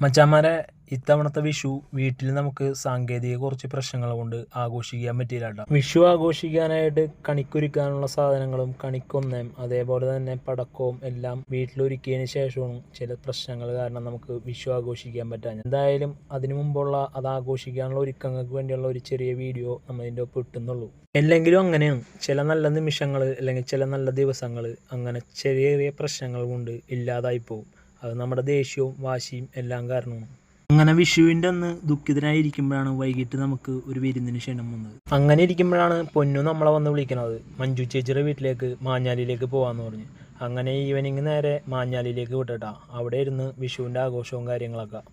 മച്ചാന്മാരെ ഇത്തവണത്തെ വിഷു വീട്ടിൽ നമുക്ക് സാങ്കേതിക കുറച്ച് പ്രശ്നങ്ങൾ കൊണ്ട് ആഘോഷിക്കാൻ പറ്റിയില്ല കേട്ടോ. വിഷു ആഘോഷിക്കാനായിട്ട് കണിക്കൊരുക്കാനുള്ള സാധനങ്ങളും കണിക്കൊന്നയും അതേപോലെ തന്നെ പടക്കവും എല്ലാം വീട്ടിലൊരുക്കിയതിന് ശേഷവും ചില പ്രശ്നങ്ങൾ കാരണം നമുക്ക് വിഷു ആഘോഷിക്കാൻ പറ്റാഞ്ഞു. എന്തായാലും അതിനു മുമ്പുള്ള അത് ആഘോഷിക്കാനുള്ള ഒരുക്കങ്ങൾക്ക് വേണ്ടിയുള്ള ഒരു ചെറിയ വീഡിയോ നമ്മളിതിൻ്റെ ഒപ്പം ഇട്ടുന്നുള്ളൂ. അല്ലെങ്കിലും അങ്ങനെയാണ്, ചില നല്ല നിമിഷങ്ങൾ അല്ലെങ്കിൽ ചില നല്ല ദിവസങ്ങൾ അങ്ങനെ ചെറിയ ചെറിയ പ്രശ്നങ്ങൾ കൊണ്ട് ഇല്ലാതായി പോകും. അത് നമ്മുടെ ദേഷ്യവും വാശിയും എല്ലാം കാരണമാണ്. അങ്ങനെ വിഷുവിൻ്റെ അന്ന് ദുഃഖിതനായിരിക്കുമ്പോഴാണ് വൈകിട്ട് നമുക്ക് ഒരു വിരുന്നിന് ക്ഷണം വന്നത്. അങ്ങനെ ഇരിക്കുമ്പോഴാണ് പൊന്നു നമ്മളെ വന്ന് വിളിക്കണത്, മഞ്ജു ചേച്ചിയുടെ വീട്ടിലേക്ക് മാഞ്ഞാലിയിലേക്ക് പോകാമെന്ന് പറഞ്ഞ്. അങ്ങനെ ഈവനിങ് നേരെ മാഞ്ഞാലിയിലേക്ക് വിട്ടിട്ടാ. അവിടെ ഇരുന്ന് വിഷുവിൻ്റെ ആഘോഷവും കാര്യങ്ങളൊക്കെ.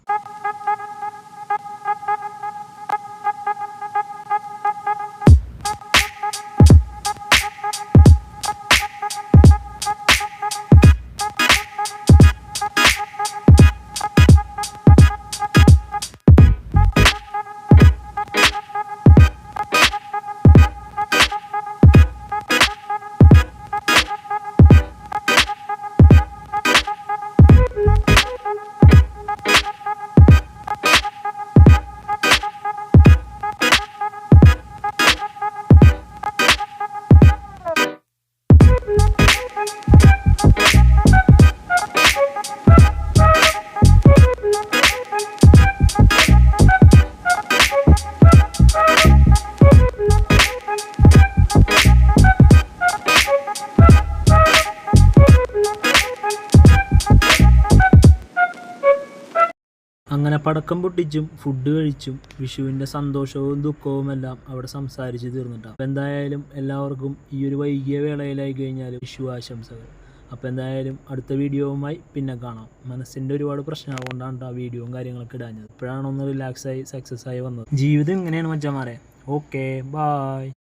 അങ്ങനെ പടക്കം പൊട്ടിച്ചും ഫുഡ് കഴിച്ചും വിഷുവിൻ്റെ സന്തോഷവും ദുഃഖവും എല്ലാം അവിടെ സംസാരിച്ച് തീർന്നിട്ടാണ്. അപ്പോൾ എന്തായാലും എല്ലാവർക്കും ഈ ഒരു വൈകിയ വേളയിലായി കഴിഞ്ഞാൽ വിഷു ആശംസകൾ. അപ്പോൾ എന്തായാലും അടുത്ത വീഡിയോവുമായി പിന്നെ കാണാം. മനസ്സിൻ്റെ ഒരുപാട് പ്രശ്നങ്ങൾ കൊണ്ടാണ് ആ വീഡിയോയും കാര്യങ്ങളൊക്കെ ഇടാഞ്ഞത്. ഇപ്പോഴാണ് ഒന്ന് റിലാക്സായി സക്സസ് ആയി വന്നത്. ജീവിതം ഇങ്ങനെയാണ് മച്ചാന്മാരെ. Okay, bye.